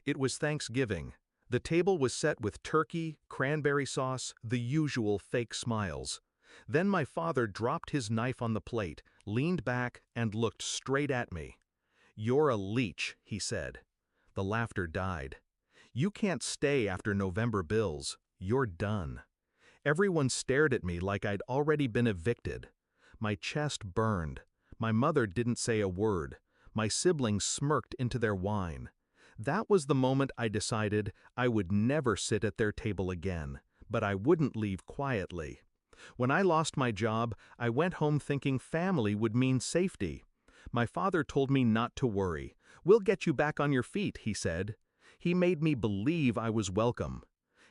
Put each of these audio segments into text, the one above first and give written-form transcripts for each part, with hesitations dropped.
It was Thanksgiving. The table was set with turkey, cranberry sauce, the usual fake smiles. Then my father dropped his knife on the plate, leaned back, and looked straight at me. "You're a leech," he said. The laughter died. "You can't stay after November bills. You're done." Everyone stared at me like I'd already been evicted. My chest burned. My mother didn't say a word. My siblings smirked into their wine. That was the moment I decided I would never sit at their table again, but I wouldn't leave quietly. When I lost my job, I went home thinking family would mean safety. My father told me not to worry. "We'll get you back on your feet," he said. He made me believe I was welcome.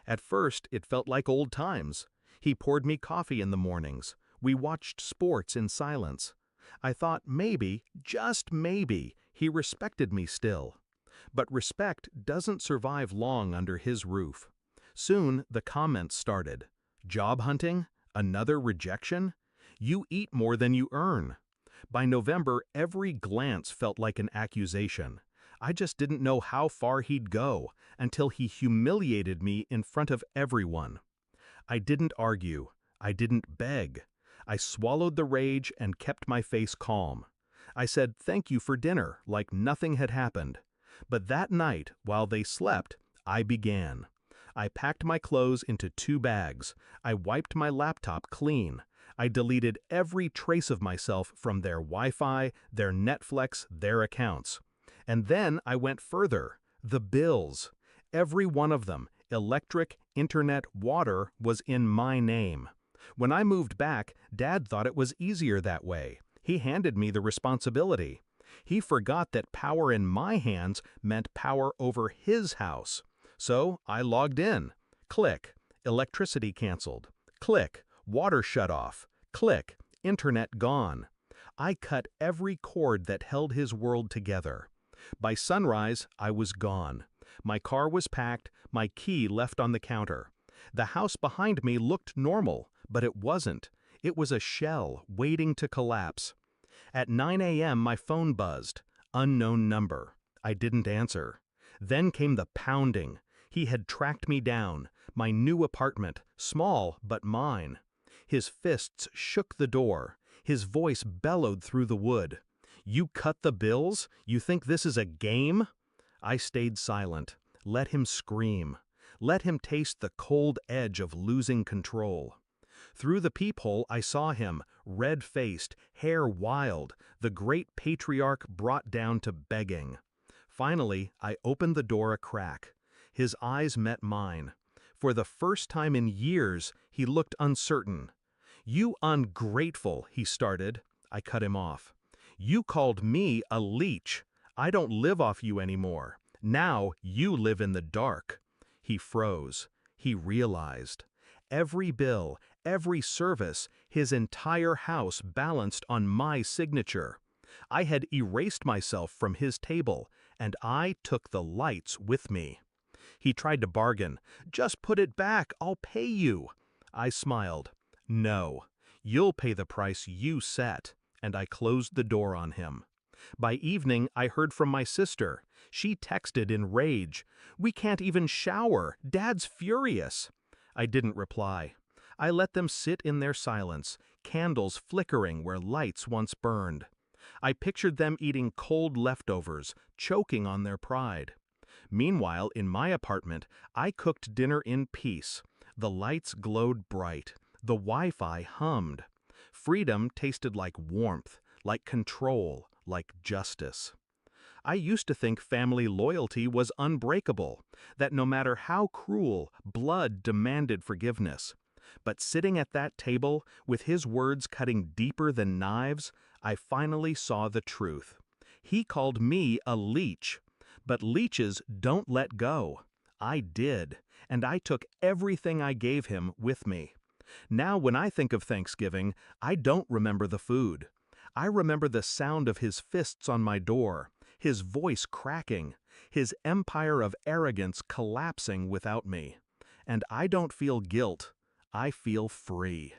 At first, it felt like old times. He poured me coffee in the mornings. We watched sports in silence. I thought maybe, just maybe, he respected me still. But respect doesn't survive long under his roof. Soon, the comments started. "Job hunting? Another rejection? You eat more than you earn." By November, every glance felt like an accusation. I just didn't know how far he'd go, until he humiliated me in front of everyone. I didn't argue. I didn't beg. I swallowed the rage and kept my face calm. I said thank you for dinner, like nothing had happened. But that night, while they slept, I began. I packed my clothes into 2 bags. I wiped my laptop clean. I deleted every trace of myself from their Wi-Fi, their Netflix, their accounts. And then I went further. The bills. Every one of them, electric, internet, water, was in my name. When I moved back, Dad thought it was easier that way. He handed me the responsibility. He forgot that power in my hands meant power over his house. So I logged in. Click. Electricity canceled. Click. Water shut off. Click. Internet gone. I cut every cord that held his world together. By sunrise, I was gone. My car was packed, my key left on the counter. The house behind me looked normal, but it wasn't. It was a shell waiting to collapse. At 9 a.m. my phone buzzed. Unknown number. I didn't answer. Then came the pounding. He had tracked me down. My new apartment, small but mine. His fists shook the door. His voice bellowed through the wood. "You cut the bills? You think this is a game?" I stayed silent. Let him scream. Let him taste the cold edge of losing control. Through the peephole I saw him, red-faced, hair wild, the great patriarch brought down to begging. Finally, I opened the door a crack. His eyes met mine. For the first time in years, he looked uncertain. "You ungrateful," he started. I cut him off. "You called me a leech. I don't live off you anymore. Now you live in the dark." He froze. He realized. Every bill, every service, his entire house balanced on my signature. I had erased myself from his table, and I took the lights with me. He tried to bargain. "Just put it back, I'll pay you." I smiled. "No, you'll pay the price you set," and I closed the door on him. By evening, I heard from my sister. She texted in rage. "We can't even shower. Dad's furious." I didn't reply. I let them sit in their silence, candles flickering where lights once burned. I pictured them eating cold leftovers, choking on their pride. Meanwhile, in my apartment, I cooked dinner in peace. The lights glowed bright. The Wi-Fi hummed. Freedom tasted like warmth, like control, like justice. I used to think family loyalty was unbreakable, that no matter how cruel, blood demanded forgiveness. But sitting at that table, with his words cutting deeper than knives, I finally saw the truth. He called me a leech. But leeches don't let go. I did, and I took everything I gave him with me. Now when I think of Thanksgiving, I don't remember the food. I remember the sound of his fists on my door, his voice cracking, his empire of arrogance collapsing without me. And I don't feel guilt. I feel free.